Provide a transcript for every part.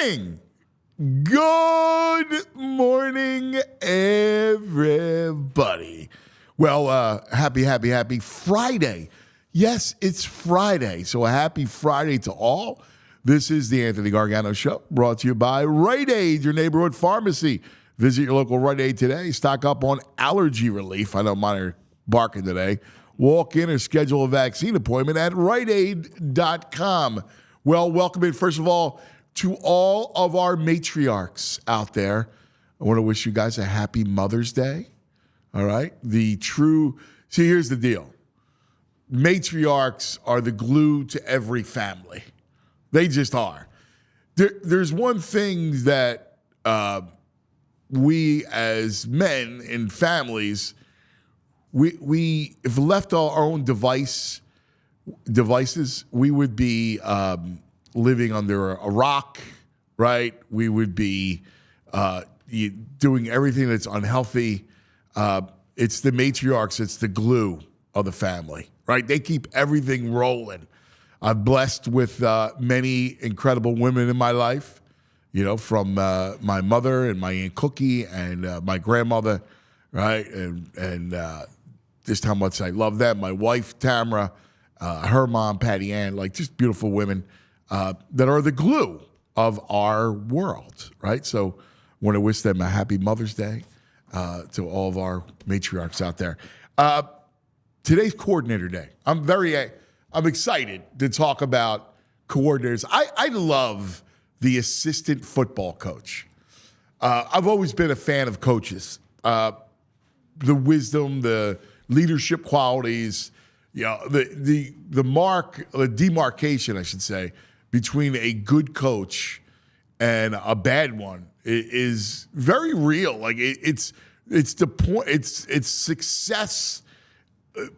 morning. Good morning, everybody. Well, happy Friday. Yes, it's Friday. So a happy Friday to all. This is the Anthony Gargano Show, brought to you by Rite Aid, your neighborhood pharmacy. Visit your local Rite Aid today. Stock up on allergy relief. I know mine are barking today. Walk in or schedule a vaccine appointment at riteaid.com. Well, welcome in, first of all, to all of our matriarchs out there. I want to wish you guys a happy Mother's Day. All right? See, here's the deal. Matriarchs are the glue to every family. They just are. There's one thing that we as men in families, we if left our own devices, we would be living under a rock, right? We would be doing everything that's unhealthy. It's the matriarchs, it's the glue of the family, right? They keep everything rolling. I'm blessed with many incredible women in my life, from my mother and my Aunt Cookie and my grandmother, right? And just how much I love them. My wife, Tamara, her mom, Patty Ann, like just beautiful women that are the glue of our world, right? So I want to wish them a happy Mother's Day to all of our matriarchs out there. Today's coordinator day. I'm excited to talk about coordinators. I love the assistant football coach. I've always been a fan of coaches. The wisdom, the leadership qualities, the demarcation, I should say, between a good coach and a bad one is very real. Like it's the point. It's success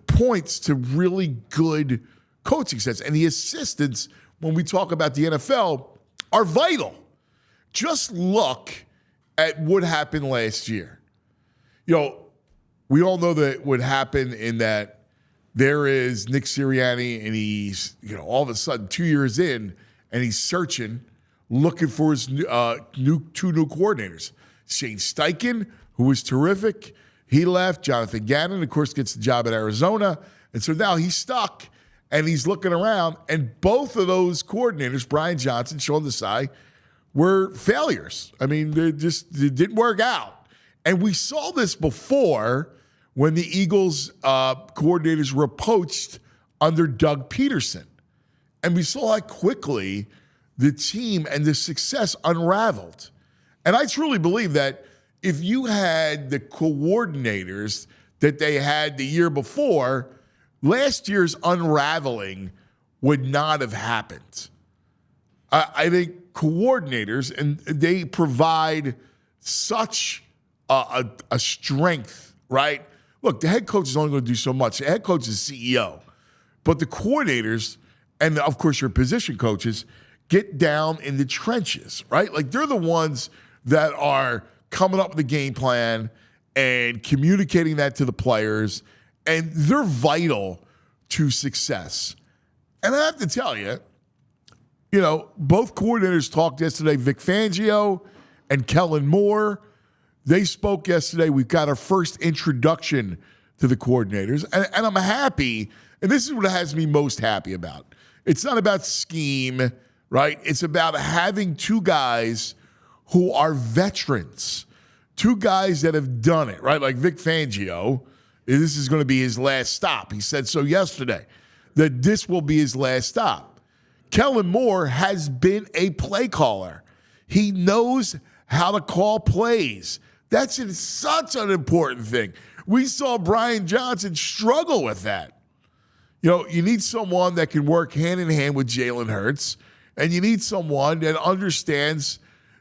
points to really good coaching sets, and the assistants, when we talk about the NFL, are vital. Just look at what happened last year. We all know that what happened in that there is Nick Sirianni, and he's, all of a sudden 2 years in, and he's searching, looking for his two new coordinators. Shane Steichen, who was terrific, he left. Jonathan Gannon, of course, gets the job at Arizona. And so now he's stuck, and he's looking around, and both of those coordinators, Brian Johnson, Sean Desai, were failures. I mean, it didn't work out. And we saw this before when the Eagles coordinators were poached under Doug Peterson. And we saw how quickly the team and the success unraveled. And I truly believe that if you had the coordinators that they had the year before, last year's unraveling would not have happened. I think coordinators, and they provide such a strength, right? Look, the head coach is only going to do so much. The head coach is CEO. But the coordinators, and of course your position coaches, get down in the trenches, right? Like they're the ones that are coming up with the game plan and communicating that to the players, and they're vital to success. And I have to tell you, both coordinators talked yesterday, Vic Fangio and Kellen Moore. They spoke yesterday. We've got our first introduction to the coordinators, and I'm happy, and this is what has me most happy about. It's not about scheme, right? It's about having two guys who are veterans, two guys that have done it, right? Like Vic Fangio, this is going to be his last stop. He said so yesterday, that this will be his last stop. Kellen Moore has been a play caller. He knows how to call plays. That's such an important thing. We saw Brian Johnson struggle with that. You need someone that can work hand in hand with Jalen Hurts, and you need someone that understands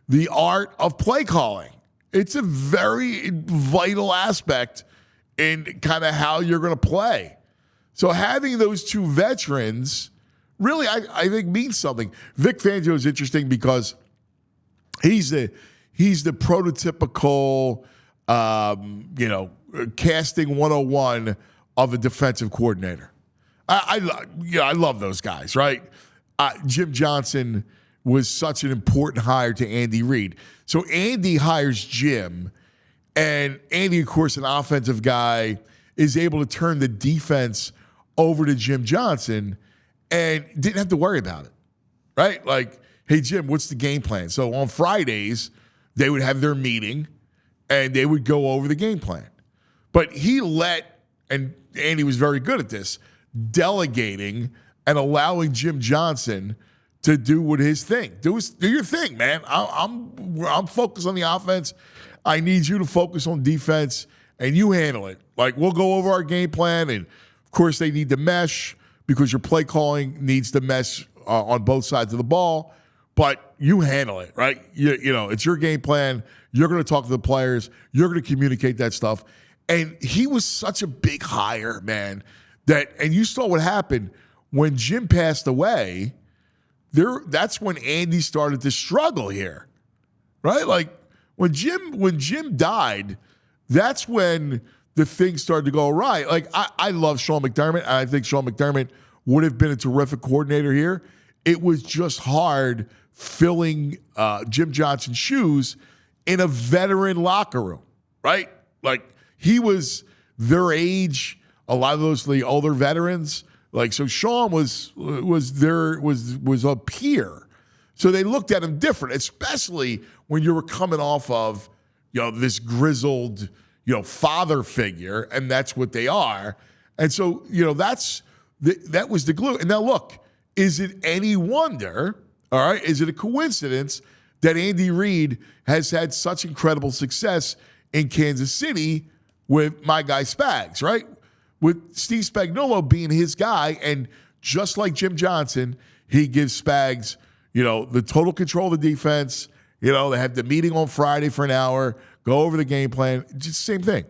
the art of play calling. It's a very vital aspect in kind of how you're going to play. So having those two veterans really, I think, means something. Vic Fangio is interesting because he's the prototypical, casting 101 of a defensive coordinator. I love those guys, right? Jim Johnson was such an important hire to Andy Reid. So Andy hires Jim, and Andy, of course, an offensive guy, is able to turn the defense over to Jim Johnson and didn't have to worry about it, right? Like, hey, Jim, what's the game plan? So on Fridays, they would have their meeting, and they would go over the game plan. But he and Andy was very good at this, delegating and allowing Jim Johnson to do what his thing. Do your thing, man. I'm focused on the offense. I need you to focus on defense, and you handle it. Like, we'll go over our game plan, and of course they need to mesh because your play calling needs to mesh on both sides of the ball. But you handle it, right? You know, it's your game plan. You're going to talk to the players. You're going to communicate that stuff. And he was such a big hire, man, and you saw what happened when Jim passed away. That's when Andy started to struggle here, right? Like, when Jim died, that's when the thing started to go awry. Like, I love Sean McDermott, and I think Sean McDermott would have been a terrific coordinator here. It was just hard filling Jim Johnson's shoes in a veteran locker room, right? Like, he was their age, a lot of those the older veterans. Like, so Sean was a peer. So they looked at him different, especially when you were coming off of, this grizzled, father figure, and that's what they are. And so, that was the glue. And now look, is it any wonder, all right, is it a coincidence that Andy Reid has had such incredible success in Kansas City with my guy Spags, right? With Steve Spagnuolo being his guy, and just like Jim Johnson, he gives Spags, the total control of the defense. They have the meeting on Friday for an hour, go over the game plan, just the same thing.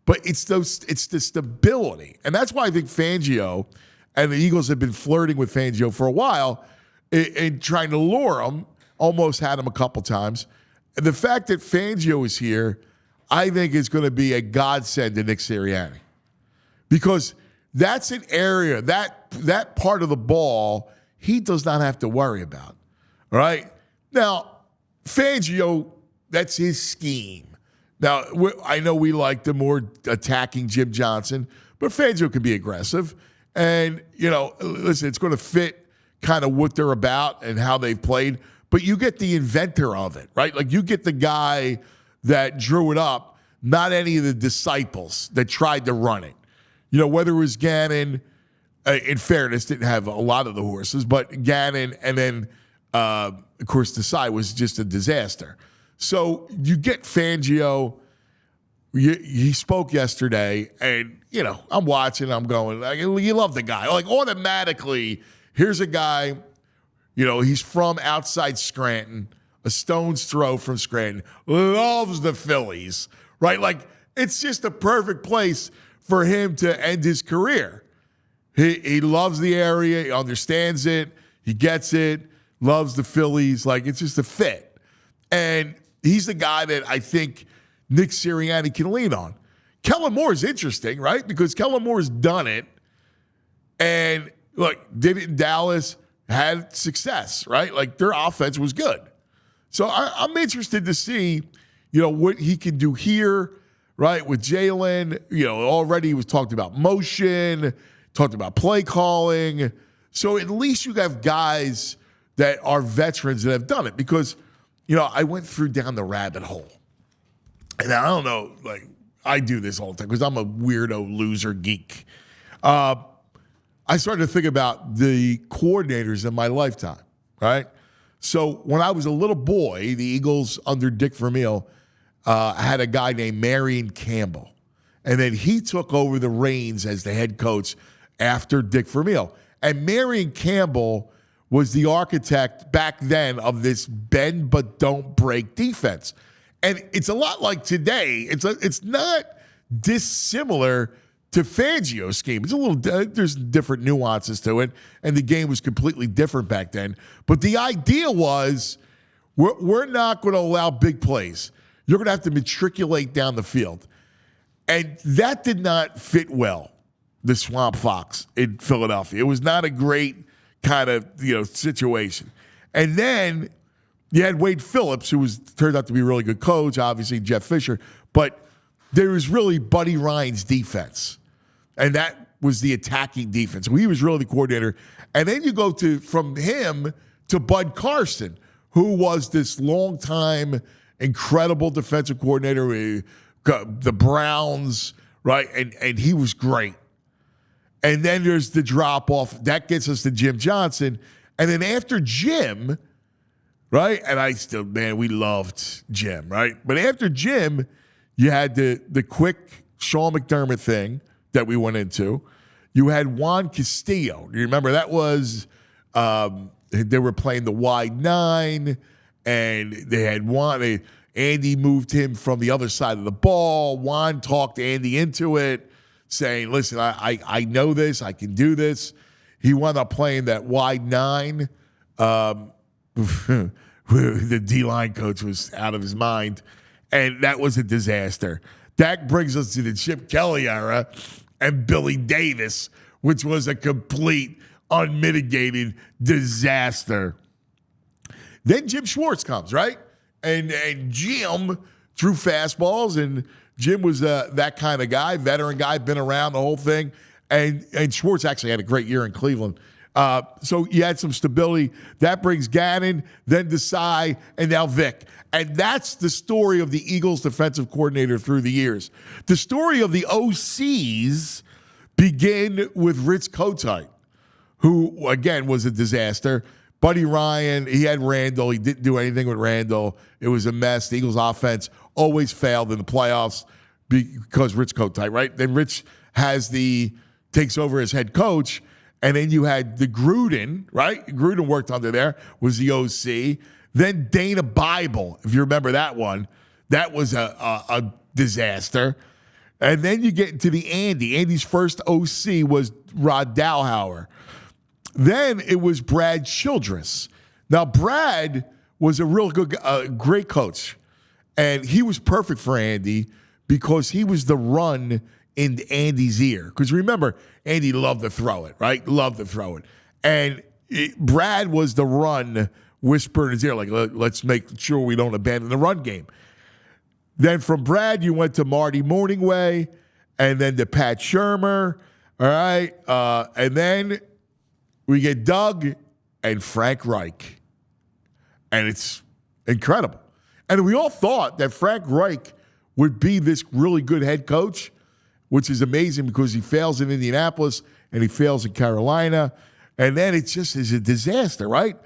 But it's the stability. And that's why I think Fangio, and the Eagles have been flirting with Fangio for a while and trying to lure him, almost had him a couple times. And the fact that Fangio is here, I think is going to be a godsend to Nick Sirianni. Because that's an area, that part of the ball, he does not have to worry about. All right? Now, Fangio, that's his scheme. Now, I know we like the more attacking Jim Johnson, but Fangio can be aggressive. And, listen, it's going to fit kind of what they're about and how they've played. But you get the inventor of it, right? Like, you get the guy that drew it up, not any of the disciples that tried to run it. Whether it was Gannon, in fairness, didn't have a lot of the horses, but Gannon and then, of course, Desai was just a disaster. So you get Fangio. He spoke yesterday, and, I'm watching, I'm going, like, you love the guy. Like, automatically, here's a guy, he's from outside Scranton, a stone's throw from Scranton, loves the Phillies, right? Like, it's just a perfect place for him to end his career. He loves the area. He understands it. He gets it. Loves the Phillies. Like, it's just a fit. And he's the guy that I think Nick Sirianni can lean on. Kellen Moore is interesting, right? Because Kellen Moore's done it. And, look, did it in Dallas, had success, right? Like, their offense was good. So I'm interested to see, what he can do here, right, with Jalen. Already he was talked about motion, talked about play calling. So at least you have guys that are veterans that have done it. Because, I went through down the rabbit hole. And I don't know, like, I do this all the time because I'm a weirdo loser geek. I started to think about the coordinators in my lifetime, right? So when I was a little boy, the Eagles under Dick Vermeil had a guy named Marion Campbell. And then he took over the reins as the head coach after Dick Vermeil. And Marion Campbell was the architect back then of this bend but don't break defense. And it's a lot like today. It's not dissimilar to Fangio's scheme. It's a little, there's different nuances to it, and the game was completely different back then. But the idea was, we're not going to allow big plays. You're going to have to matriculate down the field. And that did not fit well, the Swamp Fox in Philadelphia. It was not a great kind of, situation. And then you had Wade Phillips, who turned out to be a really good coach, obviously Jeff Fisher. But there was really Buddy Ryan's defense. And that was the attacking defense. So he was really the coordinator. And then you go from him to Bud Carson, who was this longtime, incredible defensive coordinator with the Browns, right? And he was great. And then there's the drop-off. That gets us to Jim Johnson. And then after Jim, right? And we loved Jim, right? But after Jim, you had the quick Sean McDermott thing that we went into. You had Juan Castillo. You remember that was they were playing the wide nine, and they had Juan. Andy moved him from the other side of the ball. Juan talked Andy into it, saying, listen, I know this. I can do this. He wound up playing that wide nine. The D-line coach was out of his mind, and that was a disaster. That brings us to the Chip Kelly era and Billy Davis, which was a complete, unmitigated disaster. Then Jim Schwartz comes, right? And Jim threw fastballs, and Jim was that kind of guy, veteran guy, been around the whole thing. And Schwartz actually had a great year in Cleveland. So you had some stability. That brings Gannon, then Desai, and now Vic. And that's the story of the Eagles defensive coordinator through the years. The story of the OCs begin with Rich Kotite, who, again, was a disaster. Buddy Ryan, he had Randall. He didn't do anything with Randall. It was a mess. The Eagles offense always failed in the playoffs because Rich Kotite, right? Then Rich takes over as head coach. And then you had the Gruden, right? Gruden worked under there, was the OC. Then Dana Bible, if you remember that one. That was a disaster. And then you get into the Andy. Andy's first OC was Rod Dowhauer. Then it was Brad Childress. Now, Brad was a real good, great coach. And he was perfect for Andy because he was the run in Andy's ear. Because remember, Andy loved to throw it, right? Loved to throw it. And Brad was the run whisper in his ear, like, let's make sure we don't abandon the run game. Then from Brad, you went to Marty Morningway, and then to Pat Shurmur, all right? And then we get Doug and Frank Reich. And it's incredible. And we all thought that Frank Reich would be this really good head coach, which is amazing because he fails in Indianapolis and he fails in Carolina. And then it just is a disaster, right?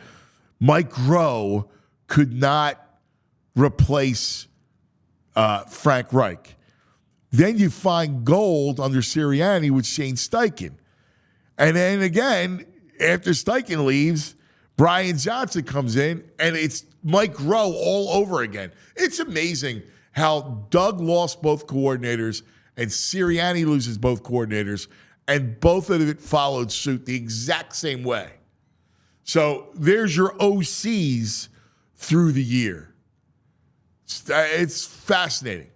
Mike Rowe could not replace Frank Reich. Then you find gold under Sirianni with Shane Steichen. And then again, after Steichen leaves, Brian Johnson comes in, and it's Mike Rowe all over again. It's amazing how Doug lost both coordinators and Sirianni loses both coordinators, and both of it followed suit the exact same way. So there's your OCs through the year. It's fascinating.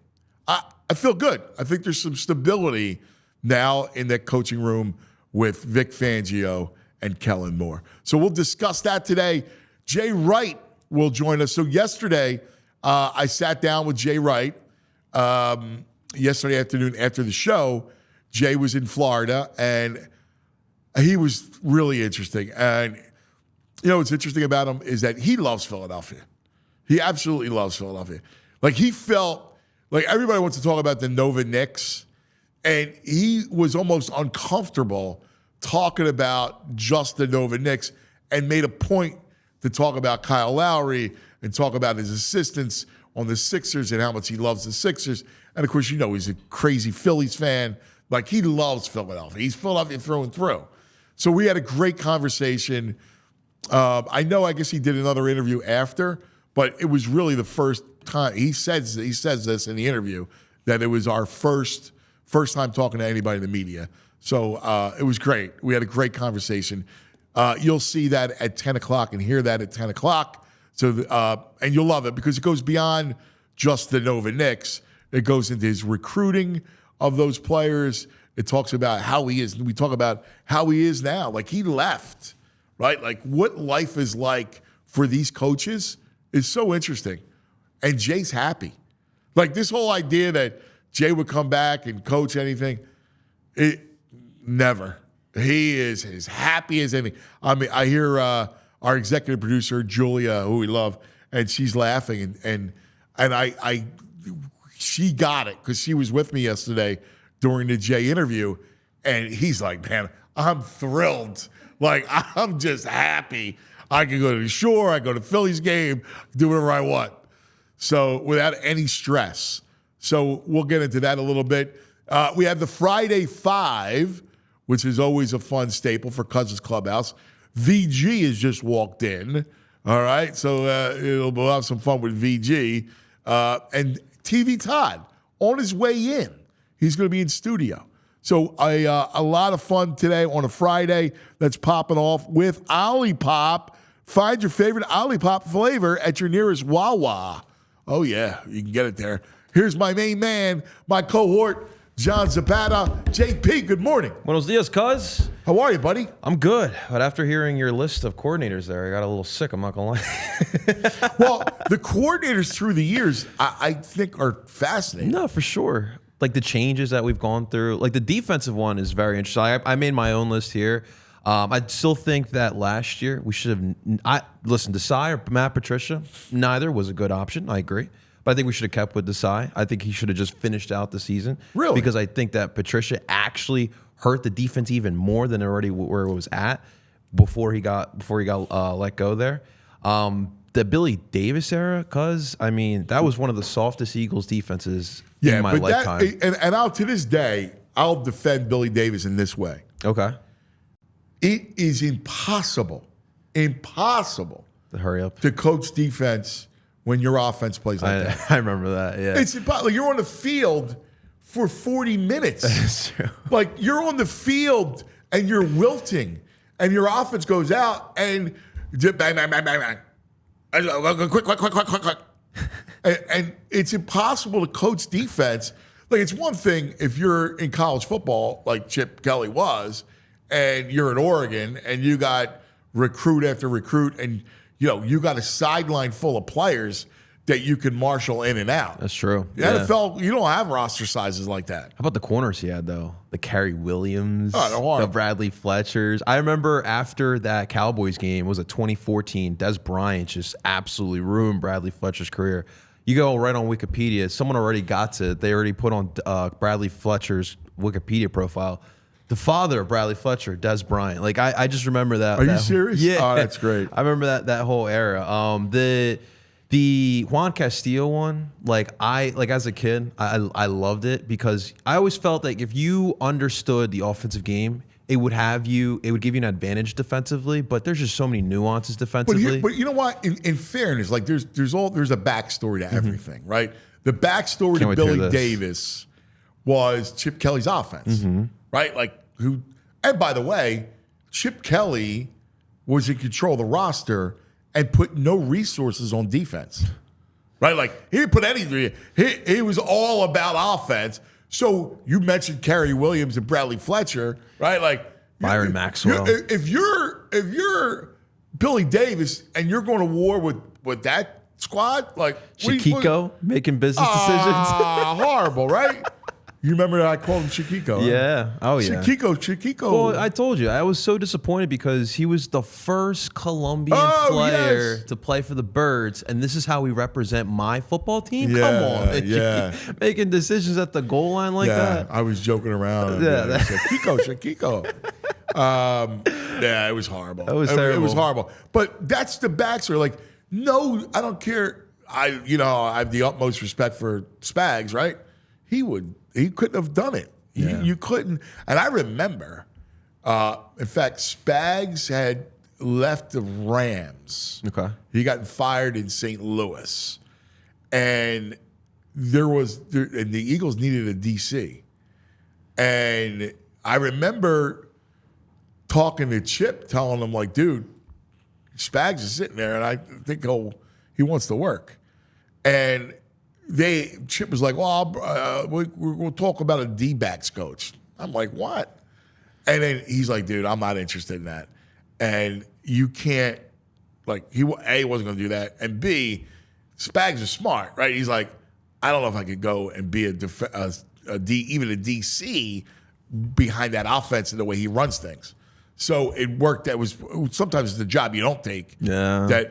I feel good. I think there's some stability now in that coaching room with Vic Fangio and Kellen Moore. So we'll discuss that today. Jay Wright will join us. So yesterday, I sat down with Jay Wright. Yesterday afternoon after the show, Jay was in Florida, and he was really interesting. And, you know, what's interesting about him is that he loves Philadelphia. He absolutely loves Philadelphia. Like, he felt like everybody wants to talk about the Nova Knicks, and he was almost uncomfortable talking about just the Nova Knicks and made a point to talk about Kyle Lowry and talk about his assistants on the Sixers and how much he loves the Sixers. And, of course, you know he's a crazy Phillies fan. Like, he loves Philadelphia. He's Philadelphia through and through. So we had a great conversation. I guess he did another interview after, but it was really the first time. He says this in the interview, that it was our first time talking to anybody in the media. So it was great. We had a great conversation. You'll see that at 10 o'clock and hear that at 10 o'clock. So, and you'll love it because it goes beyond just the Nova Knicks. It goes into his recruiting of those players. It talks about how he is. We talk about how he is now. Like, he left, right? Like, what life is like for these coaches is so interesting. And Jay's happy. Like this whole idea that Jay would come back and coach anything, never. He is as happy as anything. I mean, I hear our executive producer, Julia, who we love, and she's laughing. And she got it because she was with me yesterday during the Jay interview. And he's like, man, I'm thrilled. Like, I'm just happy. I can go to the shore. I go to Phillies game, do whatever I want. So without any stress. So we'll get into that a little bit. We have the Friday Five, which is always a fun staple for Cousins Clubhouse. VG has just walked in. All right. So we'll have some fun with VG. And TV Todd on his way in. He's going to be in studio. So a lot of fun today on a Friday that's popping off with Olipop. Find your favorite Olipop flavor at your nearest Wawa. Oh, yeah, you can get it there. Here's my main man, my cohort, John Zapata. JP, good morning. Buenos dias, cuz. How are you, buddy? I'm good, but after hearing your list of coordinators there, I got a little sick, I'm not going to lie. Well, the coordinators through the years, I think, are fascinating. No, for sure. Like the changes that we've gone through. Like the defensive one is very interesting. I made my own list here. I still think that last year we should have. Listen, Desai or Matt Patricia, neither was a good option. I agree. But I think we should have kept with Desai. I think he should have just finished out the season. Really? Because I think that Patricia actually hurt the defense even more than already where it was at before he got let go there. The Billy Davis era, cuz I mean that was one of the softest Eagles defenses in my lifetime. And I'll to this day, I'll defend Billy Davis in this way. Okay. It is impossible To hurry up. to coach defense when your offense plays like that. I remember that, yeah. It's impossible. You're on the field for 40 minutes. That's true. Like you're on the field and you're wilting and your offense goes out and bang, bang, bang, bang, bang. Quick. And it's impossible to coach defense. Like it's one thing if you're in college football like Chip Kelly was and you're in Oregon and you got recruit after recruit and you got a sideline full of players that you can marshal in and out. That's true. The NFL, you don't have roster sizes like that. How about the corners he had, though? The Kerry Williams, Oh, the Bradley Fletchers. I remember after that Cowboys game, it was a 2014, Des Bryant just absolutely ruined Bradley Fletcher's career. You go right on Wikipedia, someone already got it. They already put on Bradley Fletcher's Wikipedia profile. The father of Bradley Fletcher, Des Bryant. Like I just remember that. Are you serious? Yeah. Oh, that's great. I remember that whole era. The Juan Castillo one, as a kid, I loved it because I always felt like if you understood the offensive game, it would give you an advantage defensively. But there's just so many nuances defensively. But you know what? In fairness, like there's a backstory to everything, right? The backstory to Billy Davis was Chip Kelly's offense, right? Like who? And by the way, Chip Kelly was in control of the roster and put no resources on defense, right? Like he didn't put anything. He was all about offense. So you mentioned Kerry Williams and Bradley Fletcher, right? Like Byron Maxwell. If you're Billy Davis and you're going to war with that squad, like Chiquito making business decisions. Horrible, right? You remember that I called him Chiquito? Huh? Yeah. Oh, yeah. Chiquito. Well, I told you. I was so disappointed because he was the first Colombian player to play for the Birds, and this is how we represent my football team? Yeah, come on. Yeah. Making decisions at the goal line like that? I was joking around. Yeah. Chiquito. Yeah, it was horrible. That was terrible. It was horrible. But that's the backstory. Like, no, I don't care. I have the utmost respect for Spags, right? He couldn't have done it. Yeah. You couldn't. And I remember, in fact, Spags had left the Rams. Okay. He got fired in St. Louis. And and the Eagles needed a DC. And I remember talking to Chip, telling him, like, dude, Spags is sitting there, and I think he wants to work. And Chip was like, well, we'll talk about a D-backs coach. I'm like, what? And then he's like, dude, I'm not interested in that. And you can't Like he A wasn't going to do that, and B, Spags is smart, right? He's like, I don't know if I could go and be even a DC behind that offense in the way he runs things. So it worked. That was sometimes the job you don't take. Yeah.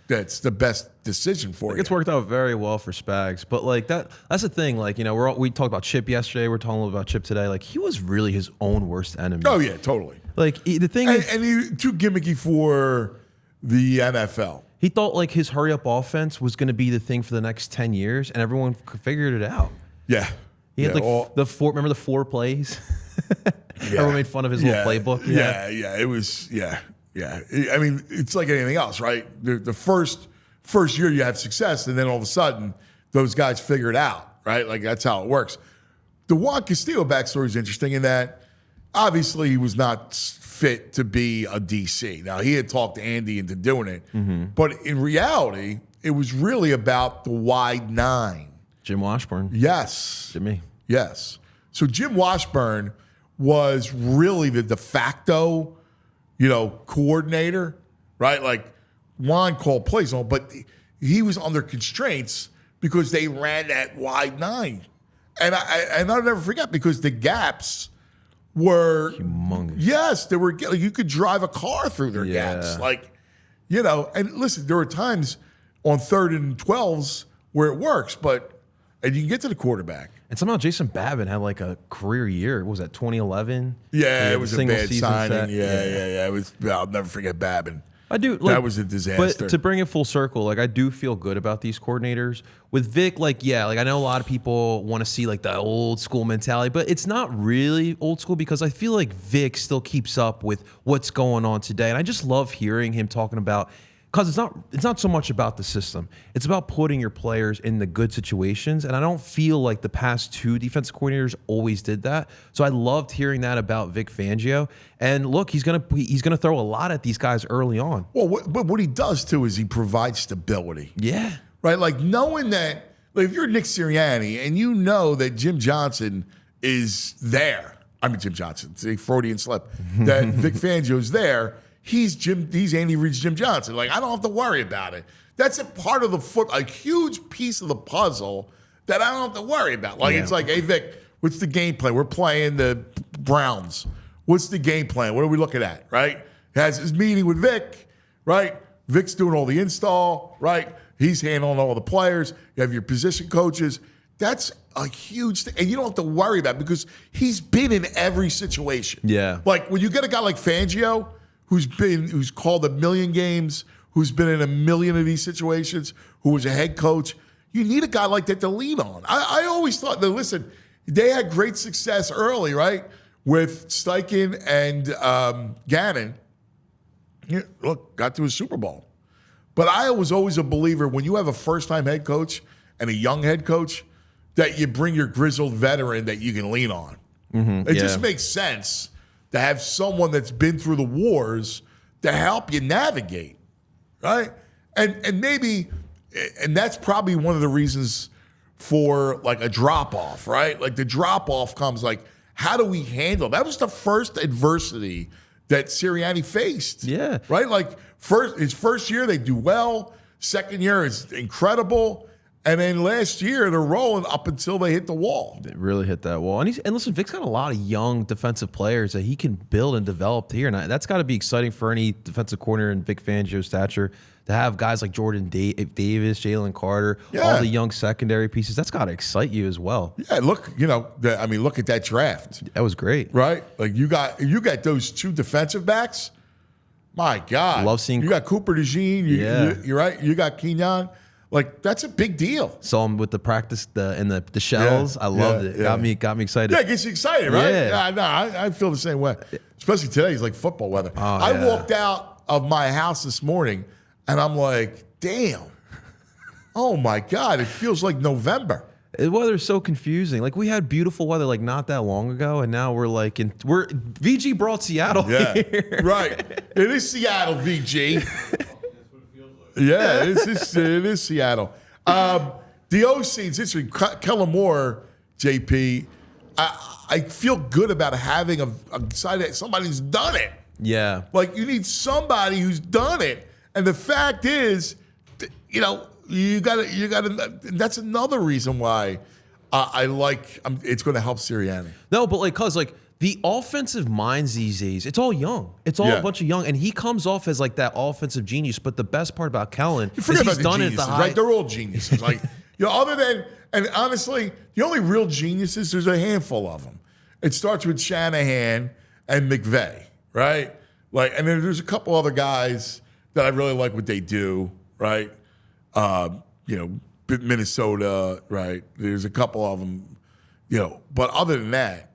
That's the best decision for you. It's worked out very well for Spags, but like that's the thing. Like, you know, we talked about Chip yesterday. We're talking about Chip today. Like, he was really his own worst enemy. Oh yeah, totally. Like the thing is, and he too gimmicky for the NFL. He thought like his hurry up offense was going to be the thing for the next 10 years, and everyone figured it out. Yeah. He had the four. Remember the 4 plays? Yeah. Everyone made fun of his little playbook. Yeah. It was. Yeah. I mean, it's like anything else, right? The first year you have success, and then all of a sudden those guys figure it out, right? Like that's how it works. The Juan Castillo backstory is interesting in that obviously he was not fit to be a DC. Now he had talked to Andy into doing it, but in reality, it was really about the wide 9. Jim Washburn. Yes. Jimmy. Yes. So Jim Washburn was really the de facto, coordinator, right? Like Juan called plays on, but he was under constraints because they ran that wide 9. And I'll never forget because the gaps were humongous. Yes, they were. You could drive a car through their gaps, And listen, there were times on 3rd and 12s where it works, and you can get to the quarterback. And somehow Jason Babin had like a career year. What was that, 2011? Yeah, it was a bad signing. Yeah. It was. I'll never forget Babin. I do. That was a disaster. But to bring it full circle, like I do feel good about these coordinators. With Vic, like I know a lot of people want to see like the old school mentality, but it's not really old school because I feel like Vic still keeps up with what's going on today, and I just love hearing him talking about. Because it's not so much about the system. It's about putting your players in the good situations. And I don't feel like the past 2 defensive coordinators always did that. So I loved hearing that about Vic Fangio. And look, he's gonna throw a lot at these guys early on. Well, but what he does too is he provides stability. Yeah. Right? Like knowing that, like if you're Nick Sirianni and you know that Jim Johnson is there. I mean Jim Johnson, it's a Freudian slip. That Vic Fangio's there. He's Andy Reid's Jim Johnson. Like, I don't have to worry about it. That's a part of a huge piece of the puzzle that I don't have to worry about. Like, It's like, hey, Vic, what's the game plan? We're playing the Browns. What's the game plan? What are we looking at, right? Has his meeting with Vic, right? Vic's doing all the install, right? He's handling all the players. You have your position coaches. That's a huge thing. And you don't have to worry about it because he's been in every situation. Yeah. Like, when you get a guy like Fangio, who's called a million games, who's been in a million of these situations, who was a head coach. You need a guy like that to lean on. I always thought that, listen, they had great success early, right? With Steichen and Gannon. Look, got to a Super Bowl. But I was always a believer when you have a first-time head coach and a young head coach, that you bring your grizzled veteran that you can lean on. It just makes sense to have someone that's been through the wars to help you navigate, right? And maybe, and that's probably one of the reasons for like a drop-off, right? Like the drop-off comes like, how do we handle? That was the first adversity that Sirianni faced. Yeah. Right? Like his first year, they do well. Second year is incredible. And then last year, they're rolling up until they hit the wall. They really hit that wall. And listen, Vic's got a lot of young defensive players that he can build and develop here. And that's got to be exciting for any defensive coordinator in Vic Fangio's stature to have guys like Jordan Davis, Jalen Carter, all the young secondary pieces. That's got to excite you as well. Yeah, look, look at that draft. That was great. Right? Like you got those 2 defensive backs. My God. Love seeing. You got Cooper DeJean. You're right. You got Kenyon. Like, that's a big deal. Saw him with the practice and the shells. I loved it. Got me excited. Yeah, it gets you excited, right? Yeah. I feel the same way. Especially today, it's like football weather. I walked out of my house this morning, and I'm like, damn. Oh, my God. It feels like November. The weather's so confusing. Like, we had beautiful weather like not that long ago, and now we're VG brought Seattle here. Right. It is Seattle, VG. Yeah, it is Seattle. The OC, it's interesting. Kellen Moore, JP, I feel good about having a side somebody who's done it. Yeah. Like, you need somebody who's done it. And the fact is, you know, you gotta. That's another reason why I like. It's going to help Sirianni. No, but like, cause like the offensive minds these days, it's all young. It's all a bunch of young, and he comes off as like that offensive genius. But the best part about Kellen is he's done it at the high. Right? They're all geniuses. Like, you know, other than, and honestly, the only real geniuses, there's a handful of them. It starts with Shanahan and McVay, right? Like, and then there's a couple other guys that I really like what they do, right? You know, Minnesota, right? There's a couple of them, you know, but other than that,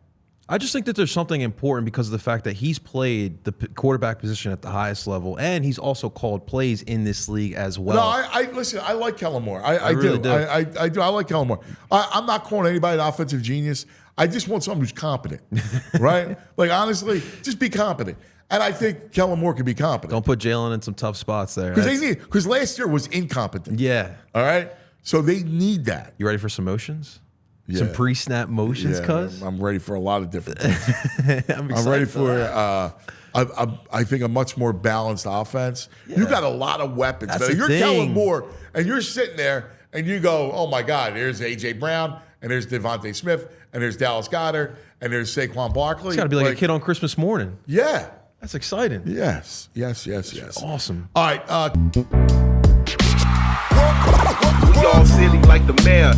I just think that there's something important because of the fact that he's played the quarterback position at the highest level, and he's also called plays in this league as well. No, I listen. I like Kellen Moore. I really do. do. I do. I like Kellen Moore. I'm not calling anybody an offensive genius. I just want someone who's competent, right? Like, honestly, just be competent. And I think Kellen Moore can be competent. Don't put Jalen in some tough spots there. Because last year was incompetent. Yeah. All right? So they need that. You ready for some motions? Yeah. Some pre-snap motions, cuz? I'm ready for a lot of different things. I'm ready for, I think, a much more balanced offense. Yeah. You got a lot of weapons. That's You're Kellen Moore, and you're sitting there, and you go, oh, my God, there's A.J. Brown, and there's Devontae Smith, and there's Dallas Goedert, and there's Saquon Barkley. It's got to be like a kid on Christmas morning. Yeah. That's exciting. Yes. Awesome. All right. We all silly like the mayor.